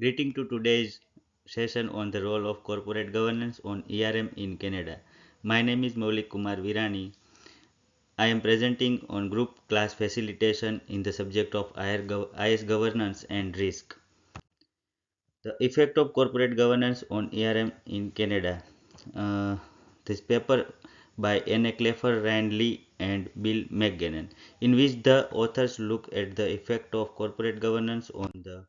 Greeting to today's session on the role of corporate governance on ERM in Canada. My name is Maulik Kumar Virani. I am presenting on group class facilitation in the subject of IS governance and risk. The effect of corporate governance on ERM in Canada. Uh, this paper by Anna Cleffer, Rand Lee and Bill McGannon, in which the authors look at the effect of corporate governance on the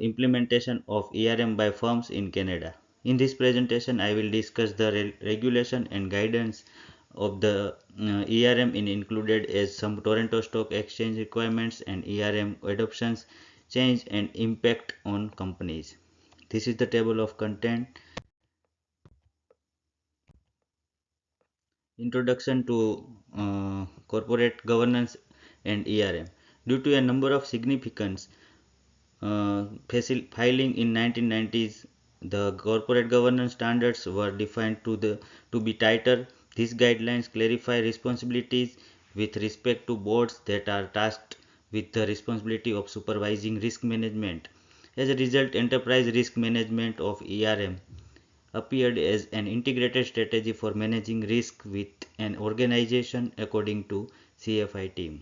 implementation of ERM by firms in Canada. In this presentation, I will discuss the regulation and guidance of the ERM in included as some Toronto Stock Exchange requirements and ERM adoptions, change and impact on companies. This is the table of content. Introduction to corporate governance and ERM. Due to a number of significance filing in 1990s, the corporate governance standards were defined to be tighter. These guidelines clarify responsibilities with respect to boards that are tasked with the responsibility of supervising risk management. As a result, enterprise risk management of ERM appeared as an integrated strategy for managing risk with an organization according to CFI team.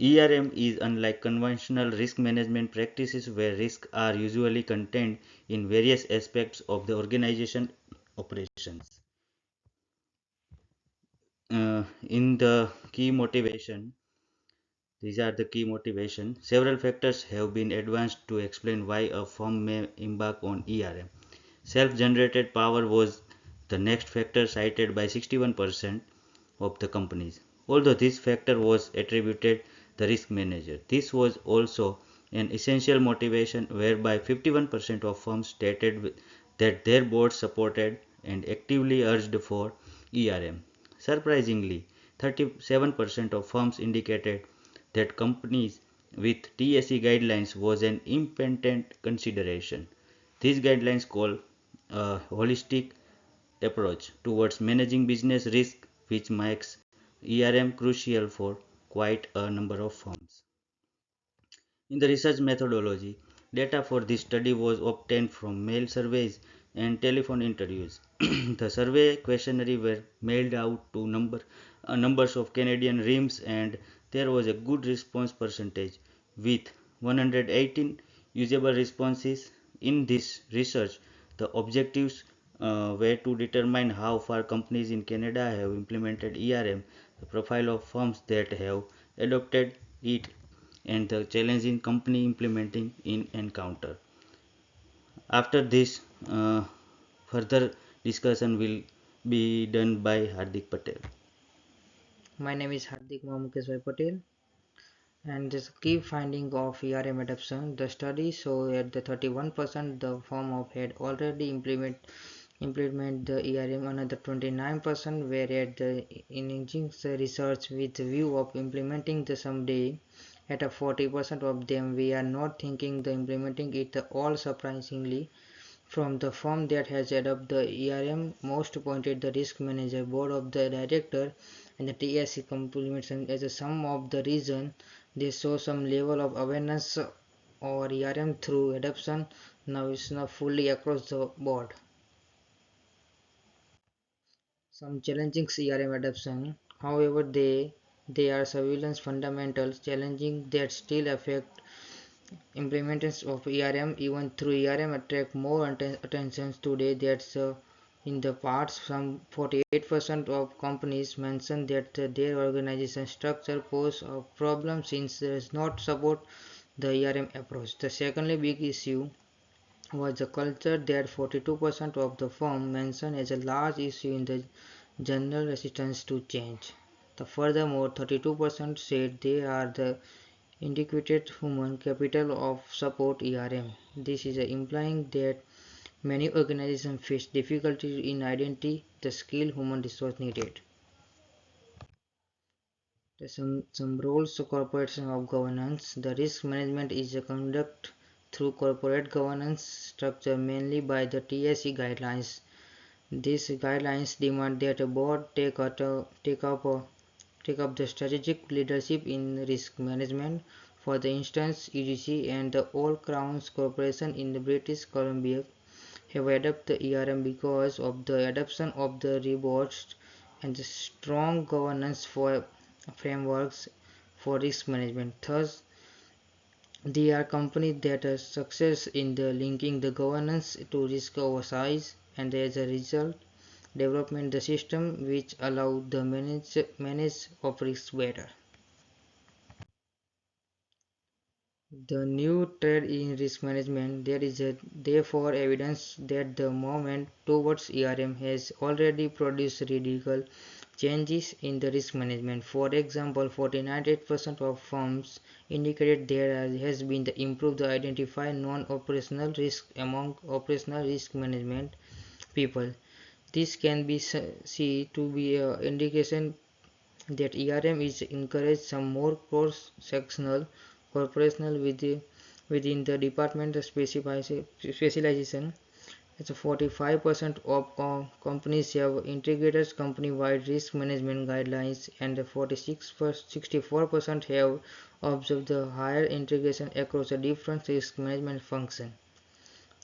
ERM is unlike conventional risk management practices where risks are usually contained in various aspects of the organization operations. In the key motivation, these are the key motivation. Several factors have been advanced to explain why a firm may embark on ERM. Self-generated power was the next factor cited by 61% of the companies. Although this factor was attributed the risk manager, this was also an essential motivation whereby 51% of firms stated that their boards supported and actively urged for ERM. Surprisingly, 37% of firms indicated that companies with TSE guidelines was an independent consideration. These guidelines call a holistic approach towards managing business risk, which makes ERM crucial for quite a number of firms. In the research methodology, data for this study was obtained from mail surveys and telephone interviews. The survey questionnaire were mailed out to numbers of Canadian RIMs, and there was a good response percentage with 118 usable responses. In this research, the objectives were to determine how far companies in Canada have implemented ERM, the profile of firms that have adopted it, and the challenging company implementing in encounter. After this, further discussion will be done by Hardik Patel. My name is Hardik Mamukeshwar Patel, and this key finding of ERM adoption. The study showed that the 31% the firm of had already implement the ERM, another 29% were at the engaging research with the view of implementing the someday. At a 40% of them, we are not thinking the implementing it all. Surprisingly, from the firm that has adopted the ERM, most pointed the risk manager, board of the director, and the TSC complementation as a sum of the reason they show some level of awareness or ERM through adoption. Now it's not fully across the board. Some challenging CRM adoption, however, they are surveillance fundamentals challenging that still affect implementations of ERM. Even through ERM attract more attention today. That's in the parts. Some 48% of companies mention that their organization structure pose a problem since there is not support the ERM approach. The secondly big issue was the culture that 42% of the firm mentioned as a large issue in the general resistance to change. Furthermore, 32% said they are the inadequate human capital of support ERM. This is implying that many organizations face difficulty in identifying the skilled human resource needed. Some roles of corporation of governance. The risk management is conducted through corporate governance structure mainly by the TSE guidelines. These guidelines demand that a board take up the strategic leadership in risk management. For the instance, UGC and the All Crowns Corporation in the British Columbia have adopted the ERM because of the adoption of the robust and the strong governance for frameworks for risk management. Thus, they are companies that are success in the linking the governance to risk oversight, and as a result, development the system which allow the manage of risk better. The new trend in risk management, there is therefore evidence that the movement towards ERM has already produced radical changes in the risk management. For example, 49% of firms indicated there has been the improved identify non-operational risk among operational risk management people. This can be seen to be an indication that ERM is encourage some more cross-sectional cooperation within the department specialization. It's 45% of companies have integrated company-wide risk management guidelines, and 64% have observed the higher integration across the different risk management functions.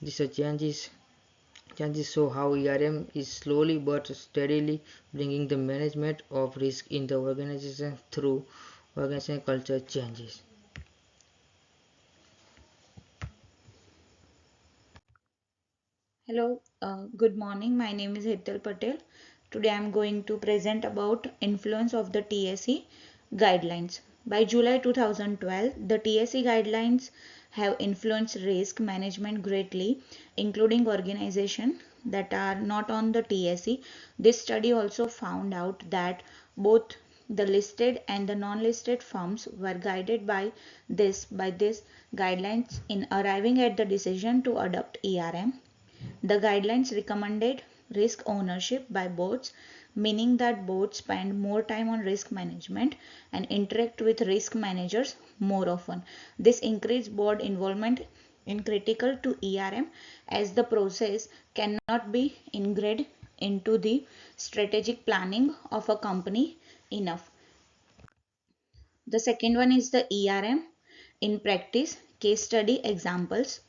These changes show how ERM is slowly but steadily bringing the management of risk in the organization through organizational culture changes. Hello, good morning. My name is Hetal Patel. Today I am going to present about influence of the TSE guidelines. By July 2012, the TSE guidelines have influenced risk management greatly, including organizations that are not on the TSE. This study also found out that both the listed and the non-listed firms were guided by this guidelines in arriving at the decision to adopt ERM. The guidelines recommended risk ownership by boards, meaning that boards spend more time on risk management and interact with risk managers more often. This increased board involvement is critical to ERM as the process cannot be integrated into the strategic planning of a company enough. The second one is the ERM in practice case study examples.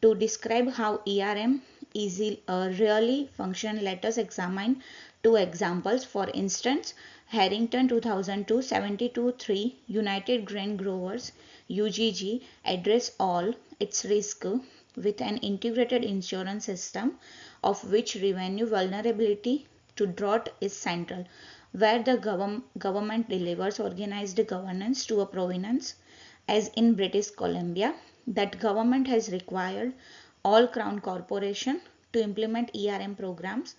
To describe how ERM is really function, let us examine two examples. For instance, Harrington 2002 72.3 United Grain Growers UGG address all its risk with an integrated insurance system of which revenue vulnerability to drought is central, where the government delivers organized governance to a province as in British Columbia. That government has required all crown corporation to implement ERM programs.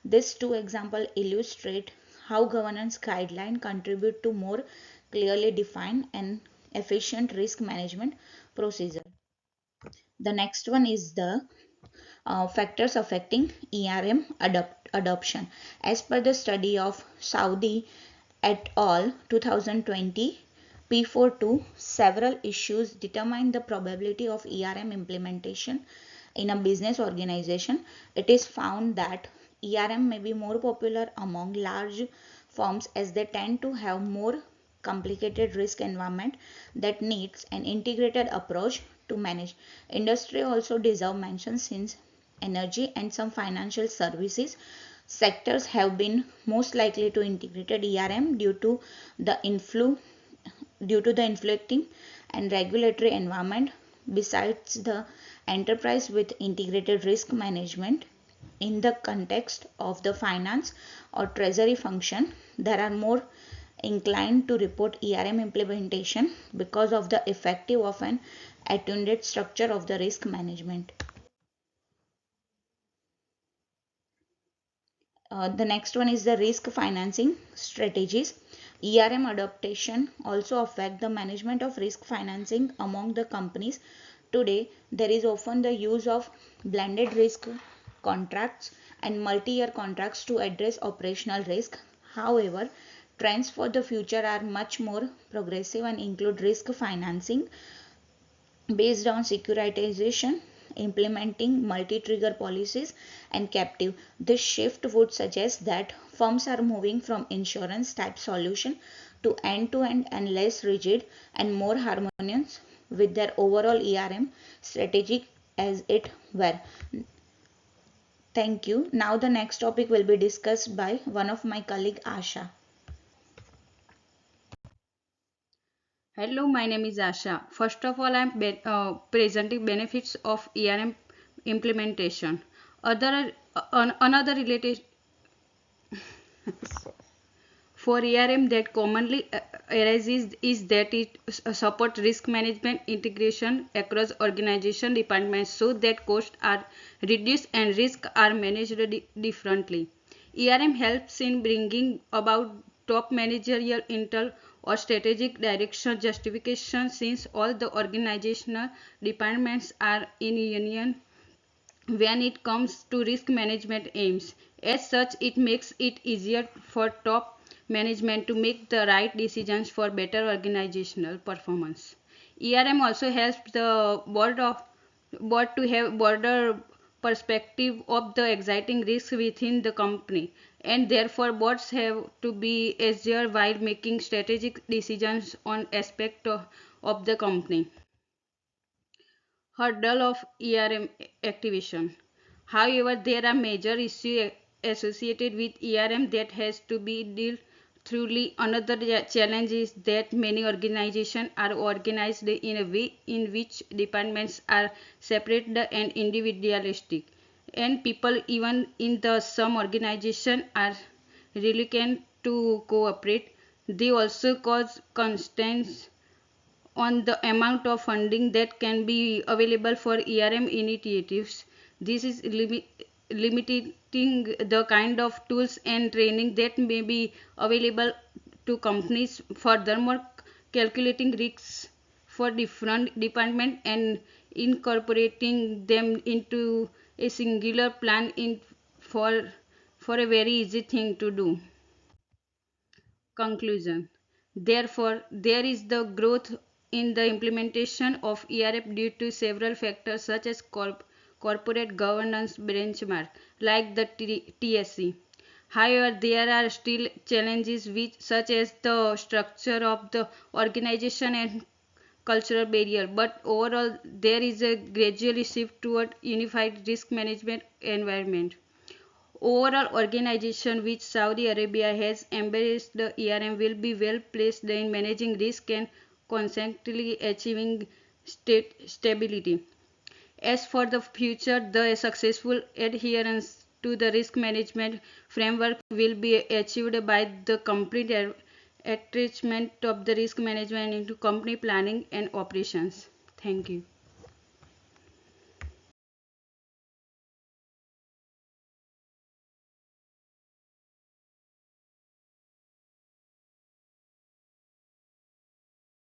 These two examples illustrate how governance guidelines contribute to more clearly defined and efficient risk management procedure. The next one is the factors affecting ERM adoption. As per the study of Saudi et al. 2020, P42, several issues determine the probability of ERM implementation in a business organization. It is found that ERM may be more popular among large firms as they tend to have more complicated risk environment that needs an integrated approach to manage. Industry also deserve mention since energy and some financial services sectors have been most likely to integrate ERM the due to the inflicting and regulatory environment. Besides the enterprise with integrated risk management in the context of the finance or treasury function, there are more inclined to report ERM implementation because of the effective of an attuned structure of the risk management. The next one is the risk financing strategies. ERM adaptation also affect the management of risk financing among the companies. Today, there is often the use of blended risk contracts and multi-year contracts to address operational risk. However, trends for the future are much more progressive and include risk financing based on securitization, implementing multi-trigger policies and captive. This shift would suggest that firms are moving from insurance type solution to end-to-end and less rigid and more harmonious with their overall ERM strategy as it were. Thank you. Now the next topic will be discussed by one of my colleague Asha. Hello, my name is Asha. First of all, I am presenting benefits of ERM implementation. Another related for ERM that commonly arises is that it supports risk management integration across organization departments so that costs are reduced and risks are managed differently. ERM helps in bringing about top managerial intel or strategic direction justification since all the organizational departments are in union when it comes to risk management aims. As such, it makes it easier for top management to make the right decisions for better organizational performance. ERM also helps the board to have broader perspective of the exciting risks within the company, and therefore boards have to be azure while making strategic decisions on aspect of the company. Hurdle of ERM activation. However, there are major issues associated with ERM that has to be dealt thoroughly. Another challenge is that many organizations are organized in a way in which departments are separate and individualistic, and people even in the some organization are reluctant to cooperate. They also cause constraints on the amount of funding that can be available for ERM initiatives. This is limiting the kind of tools and training that may be available to companies. Furthermore, calculating risks for different departments and incorporating them into a singular plan for for a very easy thing to do. Conclusion. Therefore, there is the growth in the implementation of ERF due to several factors such as corporate governance benchmark like the TSC. However, there are still challenges such as the structure of the organization and cultural barrier, but overall there is a gradual shift toward unified risk management environment. Overall organization which Saudi Arabia has embraced the ERM will be well placed in managing risk and constantly achieving stability. As for the future, the successful adherence to the risk management framework will be achieved by the complete attachment of the risk management into company planning and operations. Thank you.